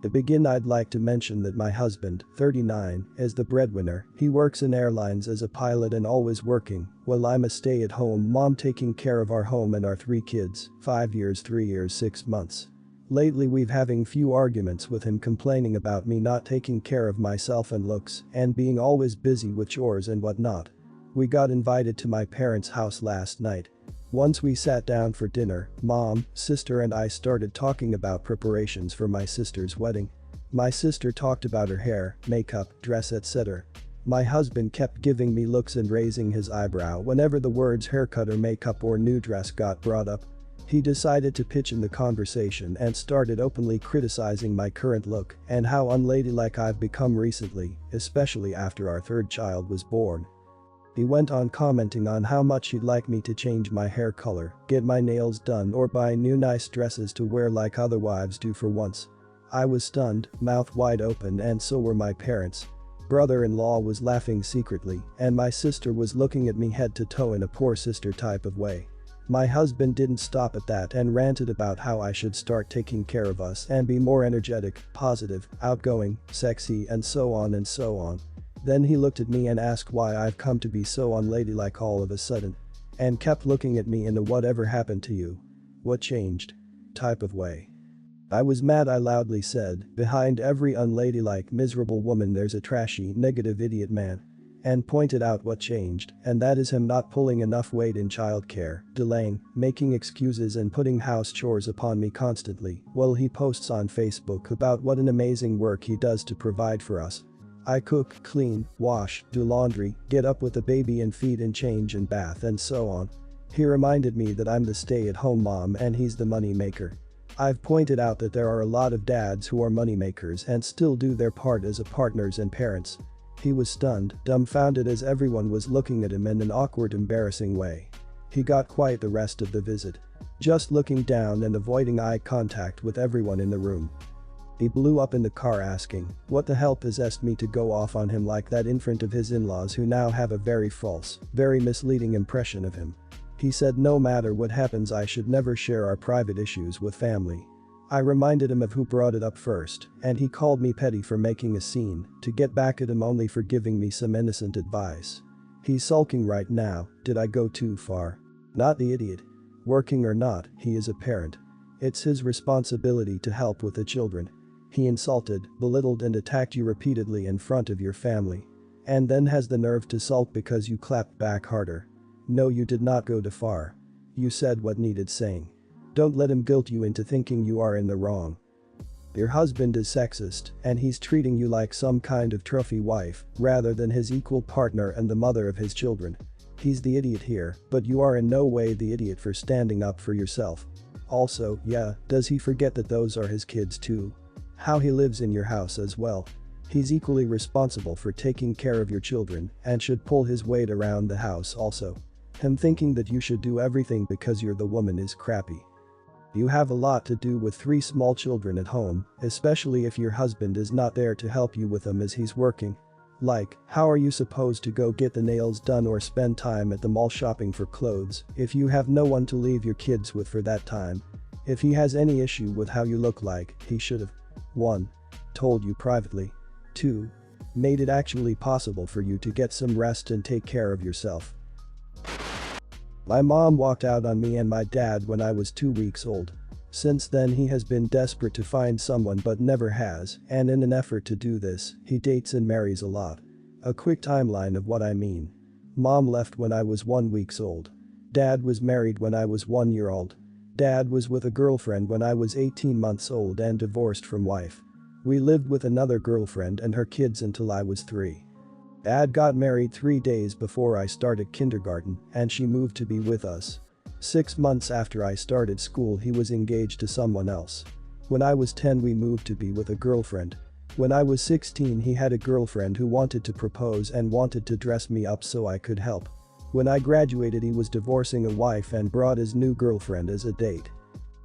To begin, I'd like to mention that my husband, 39, is the breadwinner. He works in airlines as a pilot and always working, while I'm a stay-at-home mom taking care of our home and our 3 kids, 5 years, 3 years, 6 months. Lately we've having few arguments with him complaining about me not taking care of myself and looks and being always busy with chores and whatnot. We got invited to my parents' house last night. Once we sat down for dinner, mom, sister and I started talking about preparations for my sister's wedding. My sister talked about her hair, makeup, dress etc. My husband kept giving me looks and raising his eyebrow whenever the words haircut or makeup or new dress got brought up. He decided to pitch in the conversation and started openly criticizing my current look and how unladylike I've become recently, especially after our 3rd child was born. He went on commenting on how much he'd like me to change my hair color, get my nails done or buy new nice dresses to wear like other wives do for once. I was stunned, mouth wide open, and so were my parents. Brother-in-law was laughing secretly and my sister was looking at me head to toe in a poor sister type of way. My husband didn't stop at that and ranted about how I should start taking care of us and be more energetic, positive, outgoing, sexy and so on and so on. Then he looked at me and asked why I've come to be so unladylike all of a sudden. And kept looking at me in a "whatever happened to you? What changed?" type of way. I was mad. I loudly said, behind every unladylike miserable woman there's a trashy, negative idiot man. And pointed out what changed, and that is him not pulling enough weight in childcare, delaying, making excuses and putting house chores upon me constantly while he posts on Facebook about what an amazing work he does to provide for us. I cook, clean, wash, do laundry, get up with the baby and feed and change and bath and so on. He reminded me that I'm the stay-at-home mom and he's the money maker. I've pointed out that there are a lot of dads who are money makers and still do their part as a partners and parents. He was stunned, dumbfounded as everyone was looking at him in an awkward, embarrassing way. He got quiet the rest of the visit, just looking down and avoiding eye contact with everyone in the room. He blew up in the car asking, what the hell possessed me to go off on him like that in front of his in-laws who now have a very false, very misleading impression of him. He said no matter what happens I should never share our private issues with family. I reminded him of who brought it up first, and he called me petty for making a scene, to get back at him only for giving me some innocent advice. He's sulking right now. Did I go too far? Not the idiot. Working or not, he is a parent. It's his responsibility to help with the children. He insulted, belittled and attacked you repeatedly in front of your family. And then has the nerve to sulk because you clapped back harder. No, you did not go too far. You said what needed saying. Don't let him guilt you into thinking you are in the wrong. Your husband is sexist and he's treating you like some kind of trophy wife rather than his equal partner and the mother of his children. He's the idiot here, but you are in no way the idiot for standing up for yourself. Also, yeah, does he forget that those are his kids too? How he lives in your house as well. He's equally responsible for taking care of your children and should pull his weight around the house also. Him thinking that you should do everything because you're the woman is crappy. You have a lot to do with 3 small children at home, especially if your husband is not there to help you with them as he's working. Like, how are you supposed to go get the nails done or spend time at the mall shopping for clothes if you have no one to leave your kids with for that time? If he has any issue with how you look like, he should have 1. Told you privately. 2. Made it actually possible for you to get some rest and take care of yourself. My mom walked out on me and my dad when I was 2 weeks old. Since then he has been desperate to find someone but never has, and in an effort to do this, he dates and marries a lot. A quick timeline of what I mean. Mom left when I was 1 week old. Dad was married when I was 1 year old. Dad was with a girlfriend when I was 18 months old and divorced from wife. We lived with another girlfriend and her kids until I was 3. Dad got married 3 days before I started kindergarten and she moved to be with us. 6 months after I started school he was engaged to someone else. When I was 10 we moved to be with a girlfriend. When I was 16 he had a girlfriend who wanted to propose and wanted to dress me up so I could help. When I graduated he was divorcing a wife and brought his new girlfriend as a date.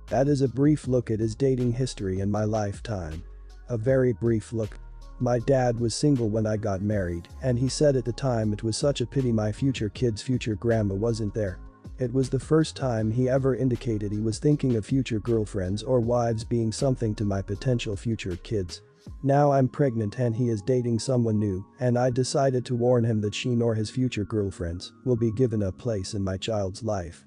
That is a brief look at his dating history in my lifetime. A very brief look. My dad was single when I got married and he said at the time it was such a pity my future kid's future grandma wasn't there. It was the first time he ever indicated he was thinking of future girlfriends or wives being something to my potential future kids. Now I'm pregnant and he is dating someone new, and I decided to warn him that she nor his future girlfriends will be given a place in my child's life.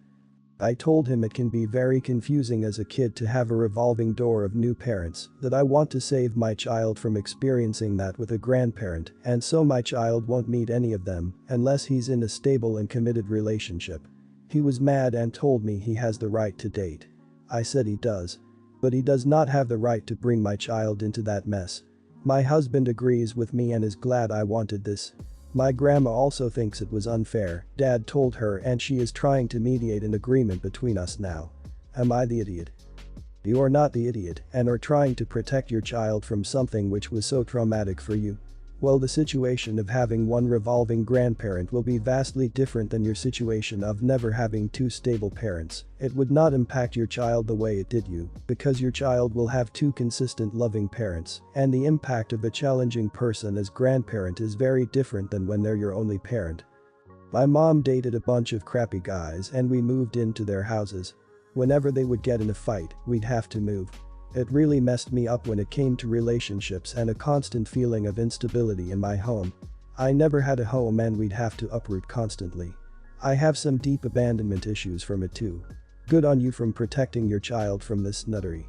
I told him it can be very confusing as a kid to have a revolving door of new parents, that I want to save my child from experiencing that with a grandparent, and so my child won't meet any of them unless he's in a stable and committed relationship. He was mad and told me he has the right to date. I said he does. But he does not have the right to bring my child into that mess. My husband agrees with me and is glad I wanted this. My grandma also thinks it was unfair, Dad told her, and she is trying to mediate an agreement between us now. Am I the idiot? You are not the idiot and are trying to protect your child from something which was so traumatic for you. Well, the situation of having one revolving grandparent will be vastly different than your situation of never having two stable parents. It would not impact your child the way it did you, because your child will have two consistent loving parents, and the impact of a challenging person as grandparent is very different than when they're your only parent. My mom dated a bunch of crappy guys and we moved into their houses. Whenever they would get in a fight, we'd have to move. It really messed me up when it came to relationships and a constant feeling of instability in my home. I never had a home and we'd have to uproot constantly. I have some deep abandonment issues from it too. Good on you from protecting your child from this nuttery.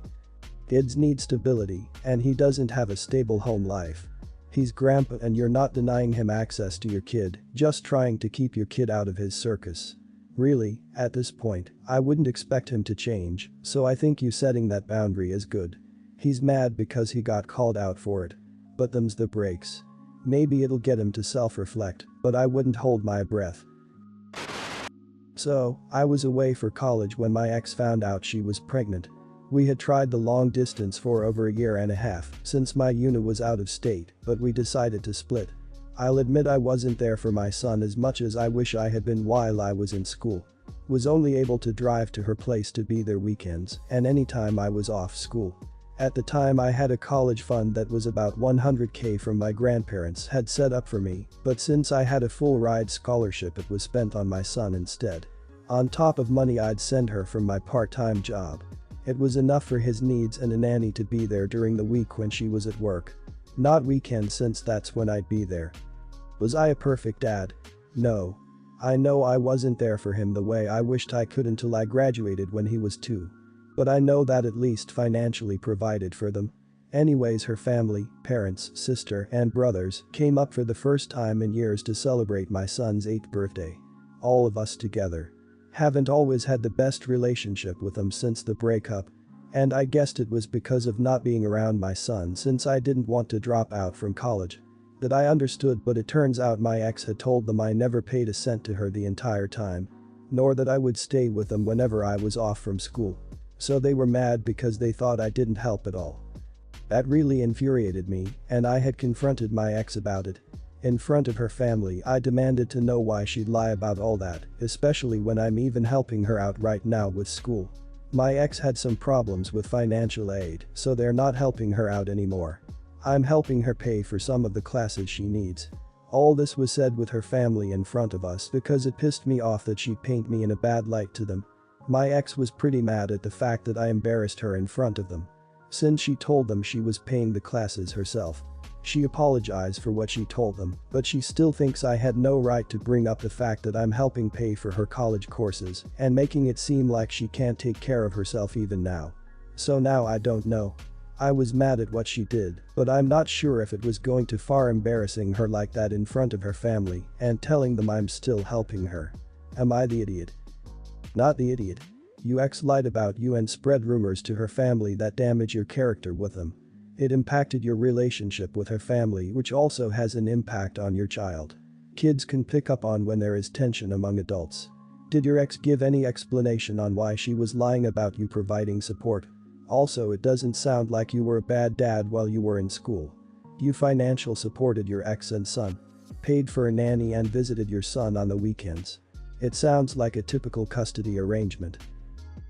Kids need stability, and he doesn't have a stable home life. He's grandpa and you're not denying him access to your kid, just trying to keep your kid out of his circus. Really, at this point, I wouldn't expect him to change, so I think you setting that boundary is good. He's mad because he got called out for it. But them's the breaks. Maybe it'll get him to self-reflect, but I wouldn't hold my breath. So, I was away for college when my ex found out she was pregnant. We had tried the long distance for over a year and a half since my unit was out of state, but we decided to split. I'll admit I wasn't there for my son as much as I wish I had been while I was in school. Was only able to drive to her place to be there weekends and anytime I was off school. At the time I had a college fund that was about $100K from my grandparents had set up for me, but since I had a full ride scholarship it was spent on my son instead. On top of money I'd send her from my part-time job. It was enough for his needs and a nanny to be there during the week when she was at work. Not weekends since that's when I'd be there. Was I a perfect dad? No. I know I wasn't there for him the way I wished I could until I graduated when he was 2. But I know that at least financially provided for them. Anyways, her family, parents, sister, and brothers came up for the first time in years to celebrate my son's 8th birthday. All of us together. Haven't always had the best relationship with them since the breakup. And I guessed it was because of not being around my son since I didn't want to drop out from college. That I understood, but it turns out my ex had told them I never paid a cent to her the entire time. Nor that I would stay with them whenever I was off from school. So they were mad because they thought I didn't help at all. That really infuriated me, and I had confronted my ex about it. In front of her family I demanded to know why she'd lie about all that, especially when I'm even helping her out right now with school. My ex had some problems with financial aid, so they're not helping her out anymore. I'm helping her pay for some of the classes she needs. All this was said with her family in front of us because it pissed me off that she'd paint me in a bad light to them. My ex was pretty mad at the fact that I embarrassed her in front of them. Since she told them she was paying the classes herself. She apologized for what she told them, but she still thinks I had no right to bring up the fact that I'm helping pay for her college courses and making it seem like she can't take care of herself even now. So now I don't know. I was mad at what she did, but I'm not sure if it was going too far embarrassing her like that in front of her family and telling them I'm still helping her. Am I the idiot? Not the idiot. Your ex lied about you and spread rumors to her family that damage your character with them. It impacted your relationship with her family, which also has an impact on your child. Kids can pick up on when there is tension among adults. Did your ex give any explanation on why she was lying about you providing support? Also, it doesn't sound like you were a bad dad while you were in school. You financially supported your ex and son. Paid for a nanny and visited your son on the weekends. It sounds like a typical custody arrangement.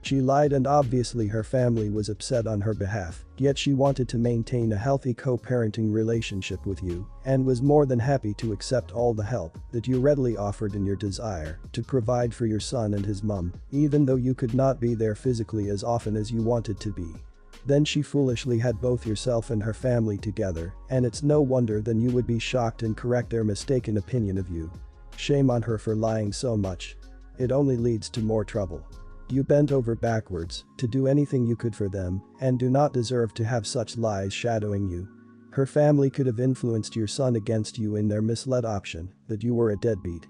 She lied and obviously her family was upset on her behalf, yet she wanted to maintain a healthy co-parenting relationship with you and was more than happy to accept all the help that you readily offered in your desire to provide for your son and his mum, even though you could not be there physically as often as you wanted to be. Then she foolishly had both yourself and her family together, and it's no wonder then you would be shocked and correct their mistaken opinion of you. Shame on her for lying so much. It only leads to more trouble. You bent over backwards to do anything you could for them and do not deserve to have such lies shadowing you. Her family could have influenced your son against you in their misled option that you were a deadbeat.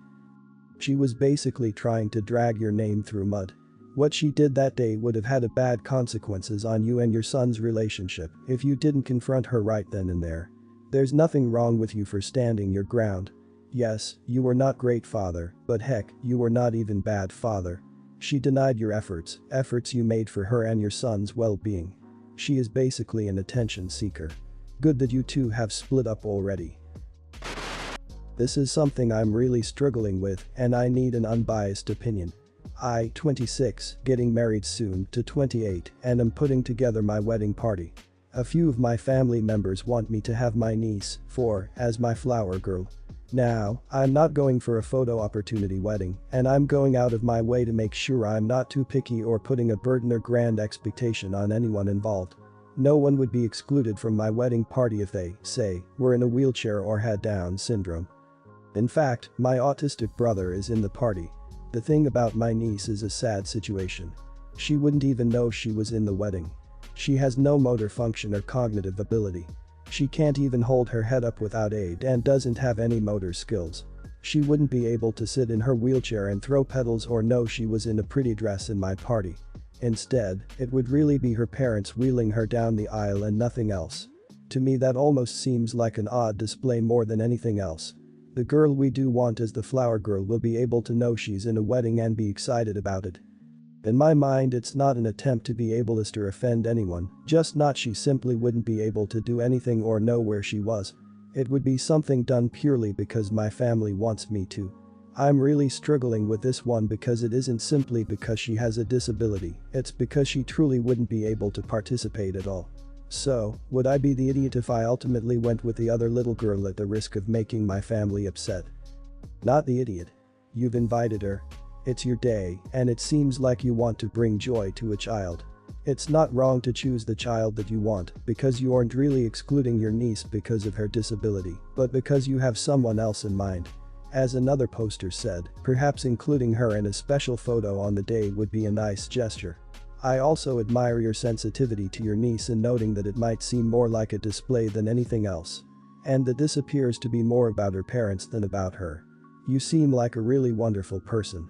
She was basically trying to drag your name through mud. What she did that day would have had bad consequences on you and your son's relationship if you didn't confront her right then and there. There's nothing wrong with you for standing your ground. Yes, you were not great father, but heck, you were not even bad father. She denied your efforts you made for her and your son's well-being. She is basically an attention seeker. Good that you two have split up already. This is something I'm really struggling with and I need an unbiased opinion. I, 26, getting married soon to 28 and am putting together my wedding party. A few of my family members want me to have my niece, 4, as my flower girl. Now, I'm not going for a photo opportunity wedding and I'm going out of my way to make sure I'm not too picky or putting a burden or grand expectation on anyone involved. No one would be excluded from my wedding party if they, say, were in a wheelchair or had Down syndrome. In fact, my autistic brother is in the party. The thing about my niece is a sad situation. She wouldn't even know she was in the wedding. She has no motor function or cognitive ability. She can't even hold her head up without aid and doesn't have any motor skills. She wouldn't be able to sit in her wheelchair and throw petals or know she was in a pretty dress in my party. Instead, it would really be her parents wheeling her down the aisle and nothing else. To me that almost seems like an odd display more than anything else. The girl we do want as the flower girl will be able to know she's in a wedding and be excited about it. In my mind it's not an attempt to be ableist or offend anyone, just not she simply wouldn't be able to do anything or know where she was. It would be something done purely because my family wants me to. I'm really struggling with this one because it isn't simply because she has a disability, it's because she truly wouldn't be able to participate at all. So, would I be the idiot if I ultimately went with the other little girl at the risk of making my family upset? Not the idiot. You've invited her. It's your day, and it seems like you want to bring joy to a child. It's not wrong to choose the child that you want because you aren't really excluding your niece because of her disability, but because you have someone else in mind. As another poster said, perhaps including her in a special photo on the day would be a nice gesture. I also admire your sensitivity to your niece in noting that it might seem more like a display than anything else. And that this appears to be more about her parents than about her. You seem like a really wonderful person.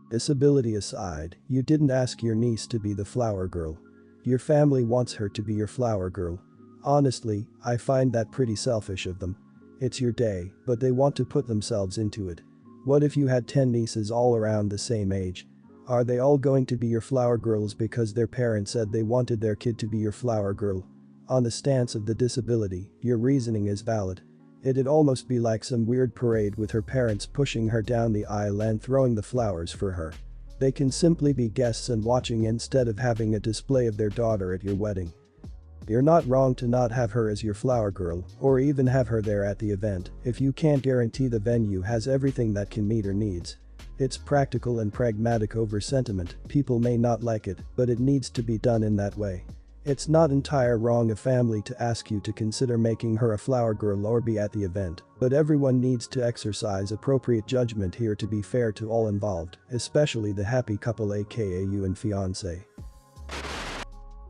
Disability aside, you didn't ask your niece to be the flower girl. Your family wants her to be your flower girl. Honestly, I find that pretty selfish of them. It's your day, but they want to put themselves into it. What if you had 10 nieces all around the same age? Are they all going to be your flower girls because their parents said they wanted their kid to be your flower girl? On the stance of the disability, your reasoning is valid. It'd almost be like some weird parade with her parents pushing her down the aisle and throwing the flowers for her. They can simply be guests and watching instead of having a display of their daughter at your wedding. You're not wrong to not have her as your flower girl or even have her there at the event if you can't guarantee the venue has everything that can meet her needs. It's practical and pragmatic over sentiment. People may not like it, but it needs to be done in that way. It's not entire wrong a family to ask you to consider making her a flower girl or be at the event, but everyone needs to exercise appropriate judgment here to be fair to all involved, especially the happy couple aka you and fiancé.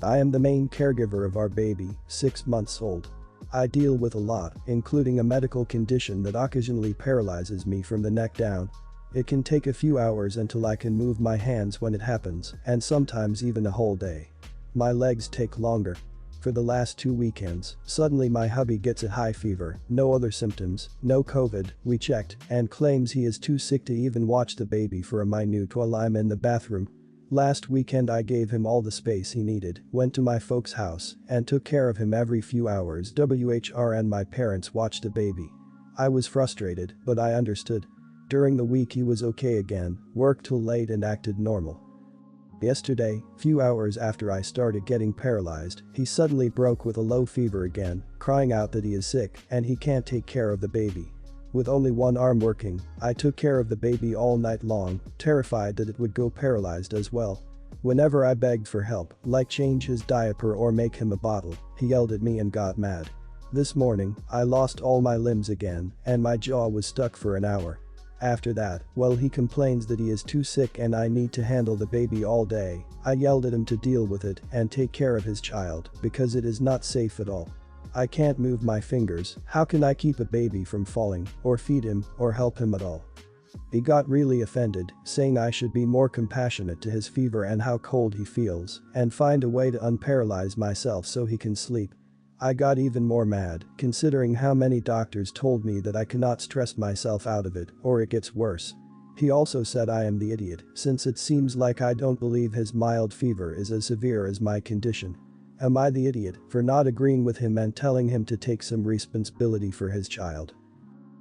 I am the main caregiver of our baby, 6 months old. I deal with a lot, including a medical condition that occasionally paralyzes me from the neck down. It can take a few hours until I can move my hands when it happens, and sometimes even a whole day. My legs take longer. For the last 2 weekends, suddenly my hubby gets a high fever, no other symptoms, no COVID, we checked, and claims he is too sick to even watch the baby for a minute while I'm in the bathroom. Last weekend I gave him all the space he needed, went to my folks' house, and took care of him every few hours. WHR and my parents watched the baby. I was frustrated, but I understood. During the week he was okay again, worked till late and acted normal. Yesterday, few hours after I started getting paralyzed, he suddenly broke with a low fever again, crying out that he is sick and he can't take care of the baby. With only one arm working, I took care of the baby all night long, terrified that it would go paralyzed as well. Whenever I begged for help, like change his diaper or make him a bottle, he yelled at me and got mad. This morning, I lost all my limbs again and my jaw was stuck for an hour. After that, well, he complains that he is too sick and I need to handle the baby all day. I yelled at him to deal with it and take care of his child because it is not safe at all. I can't move my fingers, how can I keep a baby from falling, or feed him, or help him at all? He got really offended, saying I should be more compassionate to his fever and how cold he feels, and find a way to unparalyze myself so he can sleep. I got even more mad, considering how many doctors told me that I cannot stress myself out of it, or it gets worse. He also said I am the idiot, since it seems like I don't believe his mild fever is as severe as my condition. Am I the idiot for not agreeing with him and telling him to take some responsibility for his child?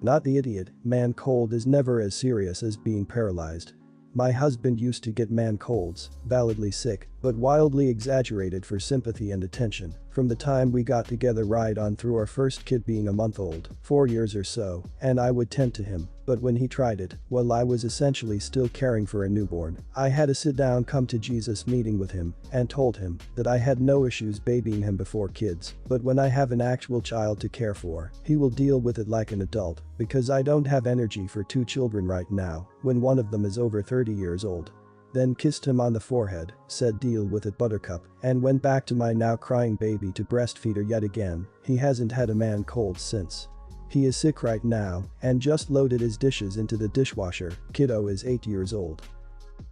Not the idiot, man cold is never as serious as being paralyzed. My husband used to get man colds, validly sick, but wildly exaggerated for sympathy and attention, from the time we got together right on through our first kid being a month old, 4 years or so, and I would tend to him, but when he tried it, while I was essentially still caring for a newborn, I had a sit-down come to Jesus meeting with him, and told him that I had no issues babying him before kids, but when I have an actual child to care for, he will deal with it like an adult, because I don't have energy for 2 children right now, when one of them is over 30 years old. Then kissed him on the forehead, said deal with it buttercup, and went back to my now crying baby to breastfeed her yet again. He hasn't had a man cold since. He is sick right now and just loaded his dishes into the dishwasher. Kiddo is 8 years old.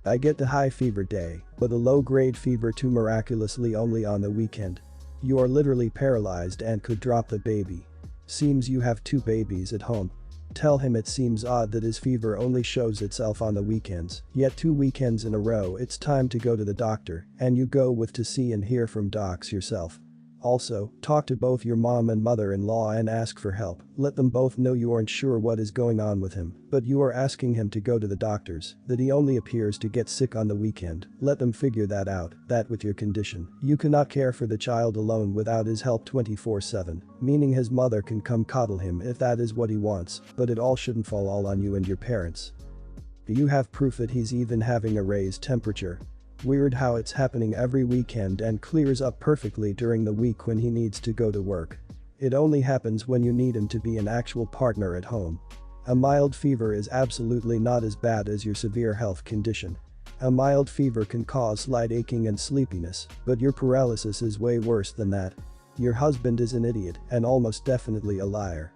I get the high fever day, but a low-grade fever too miraculously only on the weekend. You are literally paralyzed and could drop the baby. Seems you have 2 babies at home. Tell him it seems odd that his fever only shows itself on the weekends, yet 2 weekends in a row it's time to go to the doctor, and you go with to see and hear from docs yourself. Also, talk to both your mom and mother-in-law and ask for help. Let them both know you aren't sure what is going on with him, but you are asking him to go to the doctors, that he only appears to get sick on the weekend. Let them figure that out, that with your condition, you cannot care for the child alone without his help 24/7, meaning his mother can come coddle him if that is what he wants, but it all shouldn't fall all on you and your parents. Do you have proof that he's even having a raised temperature? Weird how it's happening every weekend and clears up perfectly during the week when he needs to go to work. It only happens when you need him to be an actual partner at home. A mild fever is absolutely not as bad as your severe health condition. A mild fever can cause slight aching and sleepiness, but your paralysis is way worse than that. Your husband is an idiot and almost definitely a liar.